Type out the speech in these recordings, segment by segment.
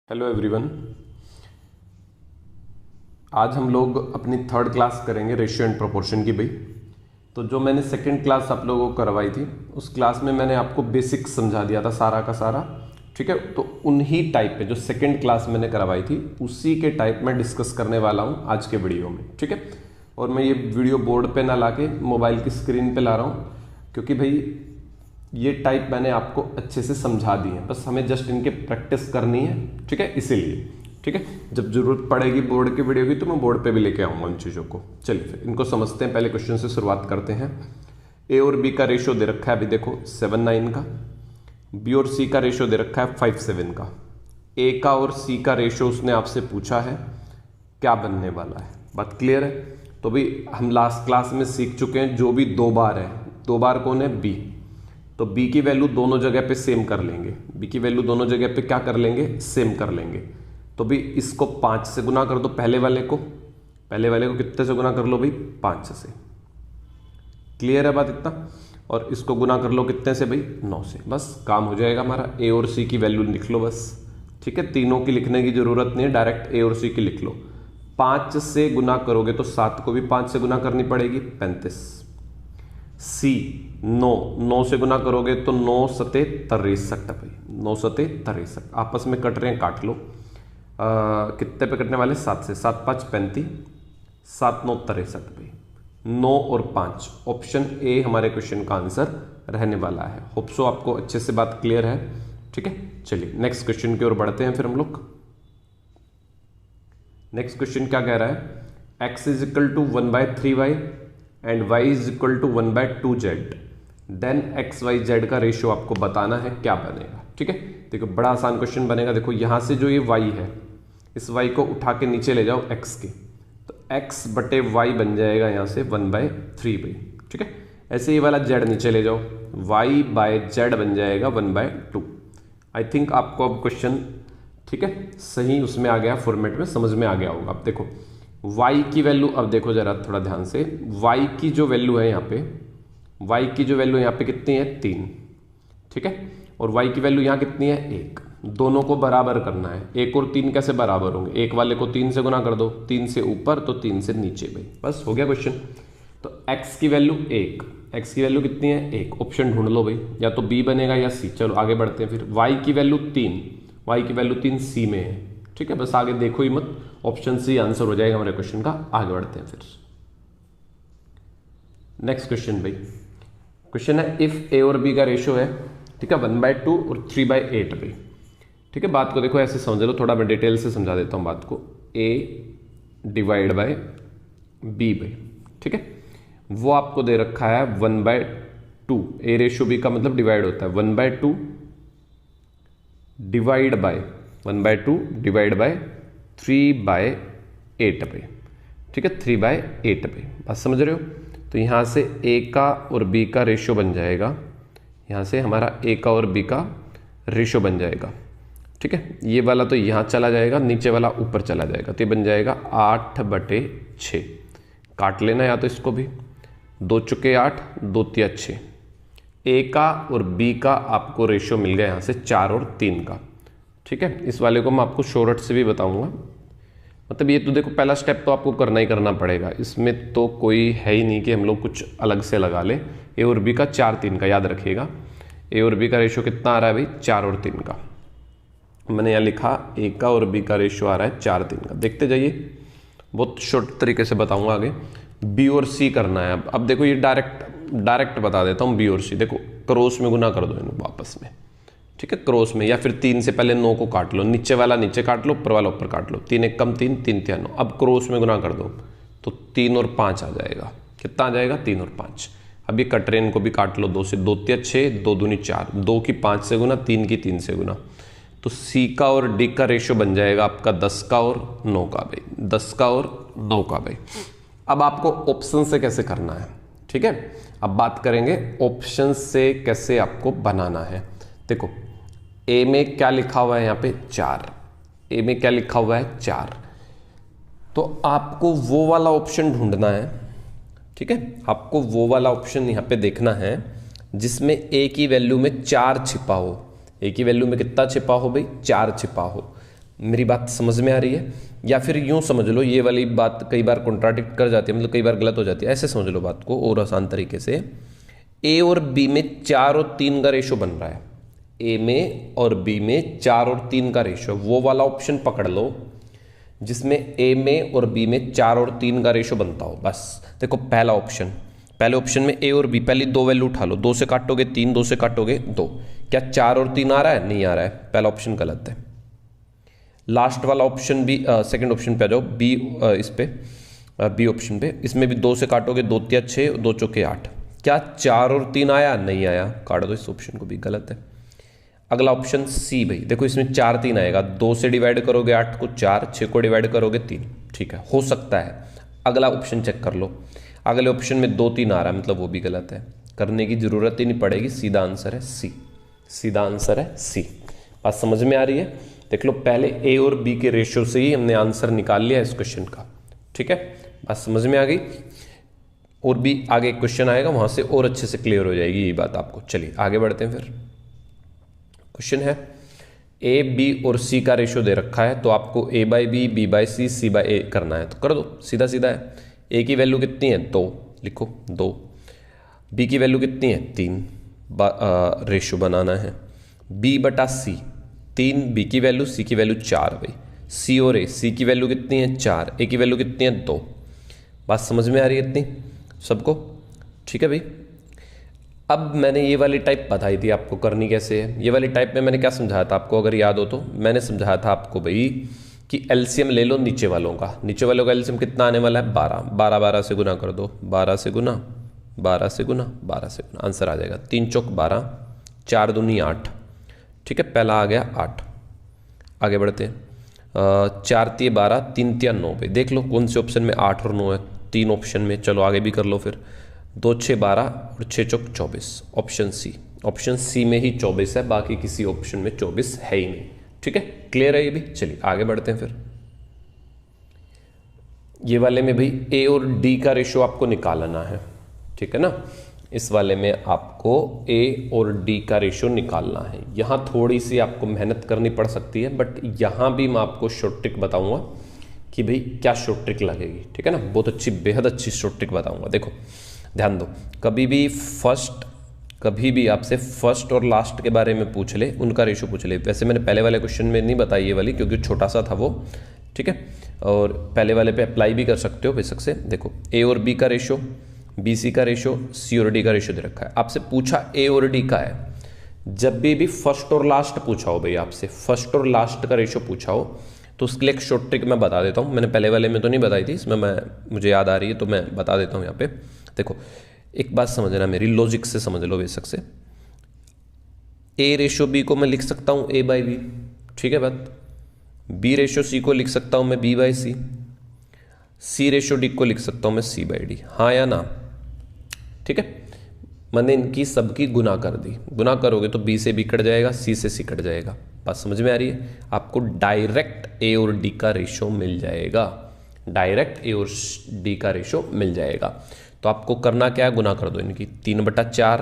Hello everyone. आज हम लोग अपनी थर्ड क्लास करेंगे रेशियो एंड प्रोपोर्शन की भाई। तो जो मैंने सेकंड क्लास आप लोगों को करवाई थी उस क्लास में मैंने आपको बेसिक समझा दिया था सारा का सारा, ठीक है। तो उन्हीं टाइप पे जो सेकंड क्लास मैंने करवाई थी उसी के टाइप में डिस्कस करने वाला हूँ आज के वीडियो में, ठीक है। और मैं ये वीडियो बोर्ड पे ना लाके मोबाइल की स्क्रीन पे ला रहा हूँ क्योंकि भाई ये टाइप मैंने आपको अच्छे से समझा दी है, बस हमें जस्ट इनके प्रैक्टिस करनी है, ठीक है। इसीलिए ठीक है, जब जरूरत पड़ेगी बोर्ड की वीडियो की तो मैं बोर्ड पे भी लेके आऊंगा इन चीज़ों को। चलिए फिर इनको समझते हैं। पहले क्वेश्चन से शुरुआत करते हैं। ए और बी का रेशियो दे रखा है अभी देखो 7:9 का, बी और सी का रेशियो दे रखा है 5:7 का। ए का और सी का रेशियो उसने आपसे पूछा है क्या बनने वाला है। बात क्लियर है? तो भाई हम लास्ट क्लास में सीख चुके हैं जो भी दो बार है, दो बार कौन है? बी। तो b की वैल्यू दोनों जगह पे सेम कर लेंगे, b की वैल्यू दोनों जगह पे क्या कर लेंगे? सेम कर लेंगे। तो भी इसको 5 से गुना कर दो, पहले वाले को कितने से गुना कर लो भाई? 5 से। क्लियर है बात इतना? और इसको गुना कर लो कितने से भाई? 9 से। बस काम हो जाएगा हमारा। a और c की वैल्यू लिख लो बस, ठीक है। तीनों की लिखने की जरूरत नहीं है, डायरेक्ट a और c की लिख लो। 5 से गुना करोगे तो 7 को भी 5 से गुना करनी पड़ेगी, 35। सी 9 से गुना करोगे तो 9 सते 63 भाई, 9 सते 63। आपस में कट रहे हैं, काट लो। कितने पे कटने वाले? 7 से। 7 5 35, 7 9 63 भाई। 9 और 5 ऑप्शन ए हमारे क्वेश्चन का आंसर रहने वाला है। होप सो आपको अच्छे से बात क्लियर है, ठीक है। चलिए नेक्स्ट क्वेश्चन की ओर बढ़ते हैं फिर हम लोग। नेक्स्ट क्वेश्चन क्या कह रहा है? x is equal to 1/3y and y is equal to 1/2z, then X Y Z का रेशियो आपको बताना है, क्या बनेगा, ठीक है। देखो बड़ा आसान क्वेश्चन बनेगा। देखो यहां से जो ये y है, इस y को उठा के नीचे ले जाओ x के, तो x बटे y बन जाएगा यहां से 1/3 भाई, ठीक है। ऐसे ये वाला z नीचे ले जाओ, y बाय जेड बन जाएगा 1/2। आई थिंक आपको अब क्वेश्चन, ठीक है, सही उसमें आ गया, फॉर्मेट में समझ में आ गया होगा। अब देखो y की वैल्यू, अब देखो जरा थोड़ा ध्यान से, y की जो वैल्यू है यहाँ पे, y की जो वैल्यू यहाँ पे कितनी है? 3, ठीक है। और y की वैल्यू यहाँ कितनी है? 1। दोनों को बराबर करना है। 1 और 3 कैसे बराबर होंगे? एक वाले को 3 से गुना कर दो, 3 से ऊपर तो 3 से नीचे भाई, बस हो गया क्वेश्चन। तो x की वैल्यू 1, x की वैल्यू कितनी है? 1। ऑप्शन ढूंढ लो भाई, या तो b बनेगा या c। चलो आगे बढ़ते हैं फिर। y की वैल्यू 3, y की वैल्यू 3 c में है, ठीक है। बस आगे देखो ही मत, ऑप्शन सी आंसर हो जाएगा हमारे क्वेश्चन का। आगे बढ़ते हैं फिर। नेक्स्ट क्वेश्चन भाई, क्वेश्चन है इफ ए और बी का रेशियो है, ठीक है, 1/2 और 3/8 भाई, ठीक है। बात को देखो ऐसे समझ लो, थोड़ा मैं डिटेल से समझा देता हूं बात को। ए डिवाइड बाय बी भाई, ठीक है, वो आपको दे रखा है 1/2। ए रेशियो बी का मतलब डिवाइड होता है 1/2 डिवाइड बाय 1/2 डिवाइड बाय 3/8 भाई, ठीक है, 3/8 भाई। बात समझ रहे हो? तो यहां से ए का और बी का रेशियो बन जाएगा, यहां से हमारा ए का और बी का रेशियो बन जाएगा, ठीक है। ये वाला तो यहां चला जाएगा, नीचे वाला ऊपर चला जाएगा, तो ये बन जाएगा 8/6। काट लेना या तो इसको भी, 2 चुके 8, 2 तिया 6। ए का और बी का आपको रेशियो मिल गया यहां से 4 और 3 का, ठीक है। इस वाले को मैं आपको शॉर्ट से भी बताऊंगा। मतलब ये तो देखो पहला स्टेप तो आपको करना ही करना पड़ेगा, इसमें तो कोई है ही नहीं कि हम लोग कुछ अलग से लगा ले। ए और बी का 4 3 का याद रखिएगा। ए और बी का रेशियो कितना आ रहा है भाई? 4 और 3 का। मैंने यहाँ लिखा ए का और बी का रेशियो आ रहा है 4 3 का। देखते जाइए, बहुत शॉर्ट तरीके से बताऊंगा आगे। बी और सी करना है। अब देखो ये डायरेक्ट बता देता हूँ। बी और सी देखो क्रॉस में गुना कर दो इनको आपस में, ठीक है, क्रॉस में, या फिर 3 से पहले 9 को काट लो, नीचे वाला नीचे काट लो, ऊपर वाला ऊपर काट लो। 3 1 कम 3, 3 3 9। अब क्रॉस में गुना कर दो तो 3 और 5 आ जाएगा। कितना आ जाएगा? 3 और 5। अभी कट रहे इनको भी काट लो, 2 से 2 तिया 6, 2 दूनी 4, 2 की 5 से गुना, 3 की 3 से गुना। तो सी का और डी का रेशियो बन जाएगा आपका 10 का और 9 का भाई, 10 का और 9 का भाई। अब आपको ऑप्शन से कैसे करना है, ठीक है। अब बात करेंगे ऑप्शन से कैसे आपको बनाना है। देखो ए में क्या लिखा हुआ है यहाँ पे? 4। ए में क्या लिखा हुआ है? 4। तो आपको वो वाला ऑप्शन ढूंढना है, ठीक है। आपको वो वाला ऑप्शन यहाँ पे देखना है जिसमें ए की वैल्यू में 4 छिपा हो। ए की वैल्यू में कितना छिपा हो भाई? 4 छिपा हो। मेरी बात समझ में आ रही है? या फिर यूं समझ लो, ये वाली बात कई बार कॉन्ट्राडिक्ट कर जाती है, मतलब कई बार गलत हो जाती है। ऐसे समझ लो बात को और आसान तरीके से, ए और बी में 4 और 3 का रेशो बन रहा है। ए में और बी में 4 और 3 का रेशो, वो वाला ऑप्शन पकड़ लो जिसमें ए में और बी में 4 और 3 का रेशो बनता हो। बस देखो पहला ऑप्शन, पहले ऑप्शन में ए और बी, पहली 2 वैल्यू उठा लो, 2 से काटोगे 3, 2 से काटोगे 2, क्या 4 और 3 आ रहा है? नहीं आ रहा है, पहला ऑप्शन गलत है। लास्ट वाला ऑप्शन भी, सेकंड ऑप्शन पे आ जाओ, बी, इस पे बी ऑप्शन पे, इसमें भी 2 से काटोगे 2 तिया 6, 2 चौके 8, क्या 4 और 3 आया? नहीं आया, काट दो इस ऑप्शन को भी, गलत है। अगला ऑप्शन सी भाई, देखो इसमें 4 3 आएगा, 2 से डिवाइड करोगे 8 को 4, 6 को डिवाइड करोगे 3, ठीक है, हो सकता है। अगला ऑप्शन चेक कर लो, अगले ऑप्शन में 2 3 आ रहा है, मतलब वो भी गलत है, करने की जरूरत ही नहीं पड़ेगी, सीधा आंसर है सी, सीधा आंसर है सी। बात समझ में आ रही है? देख लो, पहले ए और बी के रेशियो से ही हमने आंसर निकाल लिया इस क्वेश्चन का, ठीक है, बात समझ में आ गई। और भी आगे क्वेश्चन आएगा, वहां से और अच्छे से क्लियर हो जाएगी ये बात आपको। चलिए आगे बढ़ते हैं। फिर क्वेश्चन है, ए बी और सी का रेशियो दे रखा है, तो आपको A by B, B by C, C by A करना है, तो कर दो, सीधा सीधा है। ए की वैल्यू कितनी है? 2, लिखो 2। बी की वैल्यू कितनी है? 3, रेशियो बनाना है। बी बटा सी, 3 बी की वैल्यू, सी की वैल्यू 4 भाई। सी और ए, सी की वैल्यू कितनी है? 4, ए की वैल्यू कितनी है? 2। बात समझ में आ रही है इतनी सबको? ठीक है भाई। अब मैंने ये वाली टाइप बताई थी आपको करनी कैसे है। ये वाली टाइप में मैंने क्या समझाया था आपको, अगर याद हो तो? मैंने समझाया था आपको भाई कि एलसीएम ले लो नीचे वालों का। नीचे वालों का एलसीएम कितना आने वाला है? 12। 12 12 से गुना कर दो, 12 से गुना, 12 से गुना, 12 से गुना, आंसर आ जाएगा 3 चौक 12, 4 दूनी 8, ठीक है, पहला आ गया 8। आगे बढ़ते हैं, 4 तिये 12, 3 तिया 9 पे देख लो कौन से ऑप्शन में 8 और 9 है, 3 ऑप्शन में। चलो आगे भी कर लो फिर, 2 6 12 और 6 चौक 24, ऑप्शन सी। ऑप्शन सी में ही 24 है, बाकी किसी ऑप्शन में 24 है ही नहीं, ठीक है, क्लियर है ये भी। चलिए आगे बढ़ते हैं। फिर ये वाले में भाई ए और डी का रेशियो आपको निकालना है, ठीक है ना। इस वाले में आपको ए और डी का रेशियो निकालना है। यहां थोड़ी सी आपको मेहनत करनी पड़ सकती है, बट यहां भी मैं आपको शॉर्ट ट्रिक बताऊंगा कि भाई क्या शॉर्ट ट्रिक लगेगी, ठीक है ना। बहुत अच्छी, बेहद अच्छी शॉर्ट ट्रिक बताऊंगा। देखो ध्यान दो, कभी भी आपसे फर्स्ट और लास्ट के बारे में पूछ ले, उनका रेशियो पूछ ले। वैसे मैंने पहले वाले क्वेश्चन में नहीं बताई ये वाली, क्योंकि छोटा सा था वो, ठीक है, और पहले वाले पे अप्लाई भी कर सकते हो बेशक से। देखो ए और बी का रेशियो, बी सी का रेशियो, सी और डी का रेशियो दे रखा है। आपसे पूछा ए और डी का है, जब भी फर्स्ट और लास्ट पूछा हो भाई, आपसे फर्स्ट और लास्ट का रेशियो पूछा हो, तो उसके लिए एक शॉर्ट ट्रिक मैं बता देता हूँ। मैंने पहले वाले में तो नहीं बताई थी, इसमें मुझे याद आ रही है तो मैं बता देता हूँ यहाँ पे। देखो एक बात समझना, मेरी लॉजिक से समझ लो बेशक से। ए रेशियो बी को मैं लिख सकता हूँ ए बाई बी, ठीक है बात। बी रेशियो सी को लिख सकता हूँ मैं B by C, C ratio D को लिख सकता हूँ मैं सी बाई डी, हाँ या ना, ठीक है। मैंने इनकी सबकी गुना कर दी, गुना करोगे तो बी से बी कट जाएगा, सी से सी कट जाएगा। बात समझ में आ रही है? आपको डायरेक्ट ए और डी का रेशियो मिल जाएगा, डायरेक्ट ए और डी का रेशियो मिल जाएगा। तो आपको करना क्या है, गुना कर दो इनकी, 3/4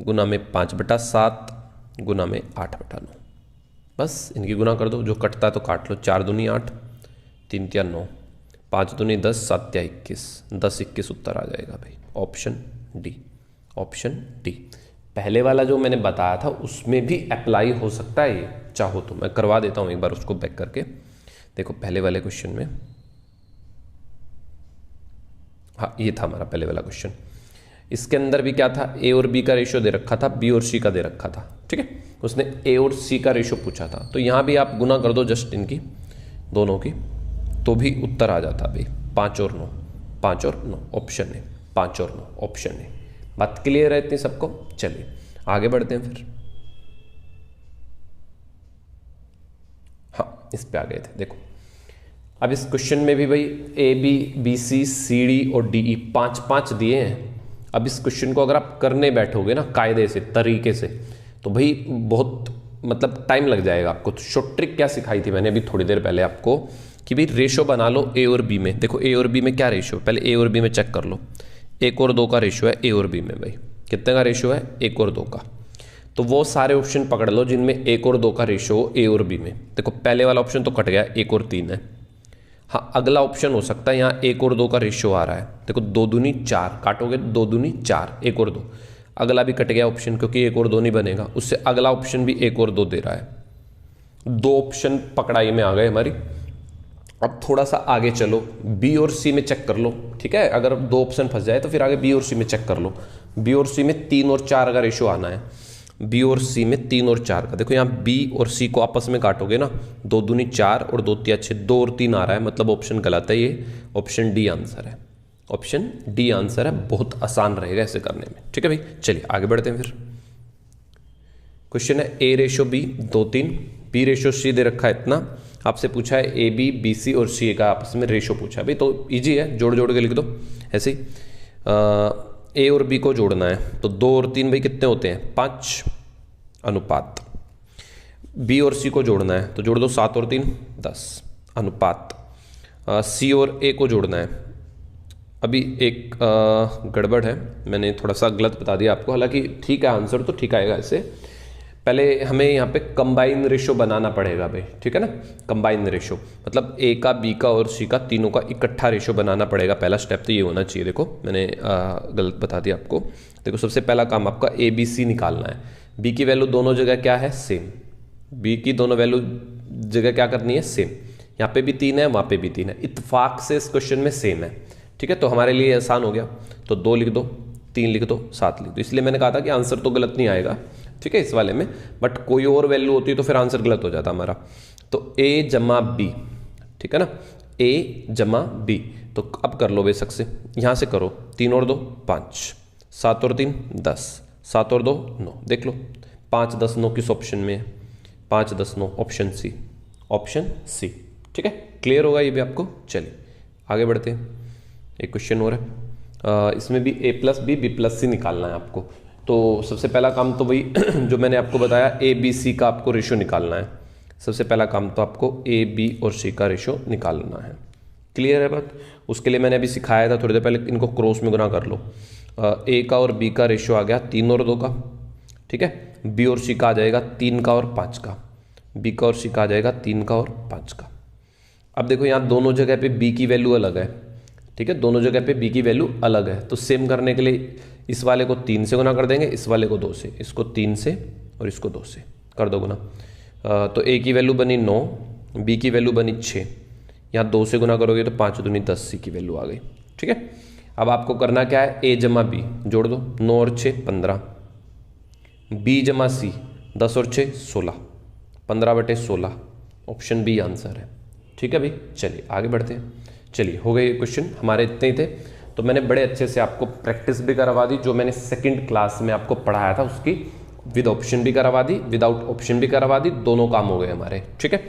गुना में 5/7 गुना में 8/9, बस इनकी गुना कर दो। जो कटता है तो काट लो, 4 दूनी 8, 3 तिया 9, 5 दूनी 10, 7 तिया 21, 10 21 उत्तर आ जाएगा भाई, ऑप्शन डी, ऑप्शन डी। पहले वाला जो मैंने बताया था उसमें भी अप्लाई हो सकता है ये, चाहो तो मैं करवा देता हूँ एक बार उसको बैक करके। देखो पहले वाले क्वेश्चन में, हाँ ये था हमारा पहले वाला क्वेश्चन, इसके अंदर भी क्या था, ए और बी का रेशियो दे रखा था, बी और सी का दे रखा था, ठीक है। उसने ए और सी का रेशियो पूछा था, तो यहाँ भी आप गुना कर दो जस्ट इनकी दोनों की, तो भी उत्तर आ जाता भाई 5 और 9, 5 और 9 ऑप्शन है, 5 और 9 ऑप्शन है। बात क्लियर है इतनी सबको? चलिए आगे बढ़ते हैं फिर। हाँ इस पे आ गए थे। देखो अब इस क्वेश्चन में भी भाई A B B C C D और डी ई 5-5 दिए हैं। अब इस क्वेश्चन को अगर आप करने बैठोगे ना कायदे से, तरीके से, तो भाई बहुत मतलब टाइम लग जाएगा आपको। तो शॉर्ट ट्रिक क्या सिखाई थी मैंने अभी थोड़ी देर पहले आपको, कि भाई रेशो बना लो ए और बी में। देखो ए और बी में क्या रेशो, पहले ए और बी में चेक कर लो। 1 और 2 का रेशियो है ए और बी में भाई, कितने का रेशियो है? 1 और 2 का। तो वो सारे ऑप्शन पकड़ लो जिनमें 1 और 2 का रेशियो हो ए और बी में। देखो पहले वाला ऑप्शन तो कट गया, 1 और 3 है। हाँ, अगला ऑप्शन हो सकता है यहाँ 1 और 2 का रेशियो आ रहा है। देखो 2 दूनी 4, काटोगे 2 दूनी 4, 1 और 2। अगला भी कट गया ऑप्शन, क्योंकि 1 और 2 नहीं बनेगा। उससे अगला ऑप्शन भी 1 और 2 दे रहा है। 2 ऑप्शन पकड़ाई में आ गए हमारी। अब थोड़ा सा आगे चलो, बी और सी में चेक कर लो, ठीक है। अगर 2 ऑप्शन फंस जाए तो फिर आगे बी और सी में चेक कर लो। बी और सी में 3 और 4 का रेशियो आना है। बी और सी में 3 और 4 का, देखो यहाँ बी और सी को आपस में काटोगे ना, 2 दूनी 4 और 2 तिया 6, 2 और 3 आ रहा है, मतलब ऑप्शन गलत है। ये ऑप्शन डी आंसर है, ऑप्शन डी आंसर है। बहुत आसान रहेगा ऐसे करने में, ठीक है भाई। चलिए आगे बढ़ते हैं। फिर क्वेश्चन है ए रेशो बी 2 3, बी रेशो सी दे रखा है इतना। आपसे पूछा है ए बी बी सी और सी का आपस में रेशो पूछा है भाई, तो इजी है, जोड़ जोड़ के लिख दो ऐसे ही। ए और बी को जोड़ना है तो 2 और 3 भाई कितने होते हैं, 5 अनुपात। बी और सी को जोड़ना है तो जोड़ दो 7 और 3 10 अनुपात। सी और ए को जोड़ना है, अभी एक गड़बड़ है, मैंने थोड़ा सा गलत बता दिया आपको, हालांकि ठीक है आंसर तो ठीक आएगा। ऐसे पहले हमें यहाँ पे कंबाइन रेशो बनाना पड़ेगा भाई, ठीक है ना। कंबाइन रेशो मतलब ए का बी का और सी का तीनों का इकट्ठा रेशो बनाना पड़ेगा। पहला स्टेप तो ये होना चाहिए। देखो मैंने गलत बता दिया आपको। देखो सबसे पहला काम आपका ए बी सी निकालना है। बी की वैल्यू दोनों जगह क्या है, सेम। बी की दोनों वैल्यू जगह क्या करनी है, सेम। यहाँ पे भी 3 है, वहाँ पे भी 3 है, इत्तेफाक से इस क्वेश्चन में सेम है, ठीक है। तो हमारे लिए आसान हो गया। तो 2 लिख दो, 3 लिख दो, 7 लिख दो। इसलिए मैंने कहा था कि आंसर तो गलत नहीं आएगा, ठीक है, इस वाले में। बट कोई और वैल्यू होती तो फिर आंसर गलत हो जाता हमारा। तो ए जमा बी, ठीक है ना, ए जमा बी। तो अब कर लो बेशक से, यहाँ से करो, 3 और 2 5, 7 और 3 10, 7 और 2 9। देख लो 5 10 9 किस ऑप्शन में है, 5 10 9 ऑप्शन सी, ऑप्शन सी, ठीक है। क्लियर होगा ये भी आपको। चलिए आगे बढ़ते हैं। एक क्वेश्चन और है, इसमें भी ए प्लस बी बी प्लस सी निकालना है आपको। तो सबसे पहला काम तो वही जो मैंने आपको बताया, ए बी सी का आपको रेशो निकालना है। सबसे पहला काम तो आपको ए बी और सी का रेशो निकालना है। क्लियर है बात। उसके लिए मैंने अभी सिखाया था थोड़ी देर पहले, इनको क्रॉस में गुना कर लो। ए का और बी का रेशो आ गया 3 और 2 का, ठीक है। बी और सी का आ जाएगा 3 का और 5 का। बी का और सी का आ जाएगा 3 का और 5 का। अब देखो यहाँ दोनों जगह पे बी की वैल्यू अलग है, ठीक है, दोनों जगह पे बी की वैल्यू अलग है। तो सेम करने के लिए इस वाले को 3 से गुना कर देंगे, इस वाले को 2 से, इसको 3 से और इसको 2 से कर दो गुना। तो ए की वैल्यू बनी 9, बी की वैल्यू बनी 6। यहाँ 2 से गुना करोगे तो 5 दूनी 10, सी की वैल्यू आ गई, ठीक है। अब आपको करना क्या है, ए जमा बी जोड़ दो, 9 और 6 15, बी जमा सी 10 और 6 16, 15/16, ऑप्शन बी आंसर है, ठीक है भाई। चलिए आगे बढ़ते हैं। चलिए हो गए क्वेश्चन हमारे इतने ही थे। तो मैंने बड़े अच्छे से आपको प्रैक्टिस भी करवा दी, जो मैंने सेकंड क्लास में आपको पढ़ाया था उसकी विद ऑप्शन भी करवा दी, विदाउट ऑप्शन भी करवा दी, दोनों काम हो गए हमारे, ठीक है।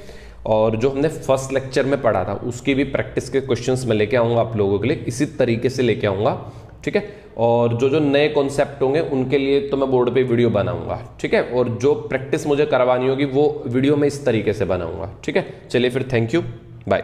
और जो हमने फर्स्ट लेक्चर में पढ़ा था उसकी भी प्रैक्टिस के क्वेश्चंस मैं लेके आऊँगा आप लोगों के लिए, इसी तरीके से लेके आऊँगा, ठीक है। और जो जो नए कॉन्सेप्ट होंगे उनके लिए तो मैं बोर्ड पे वीडियो बनाऊंगा, ठीक है। और जो प्रैक्टिस मुझे करवानी होगी वो वीडियो में इस तरीके से बनाऊंगा, ठीक है। चलिए फिर, थैंक यू, बाय।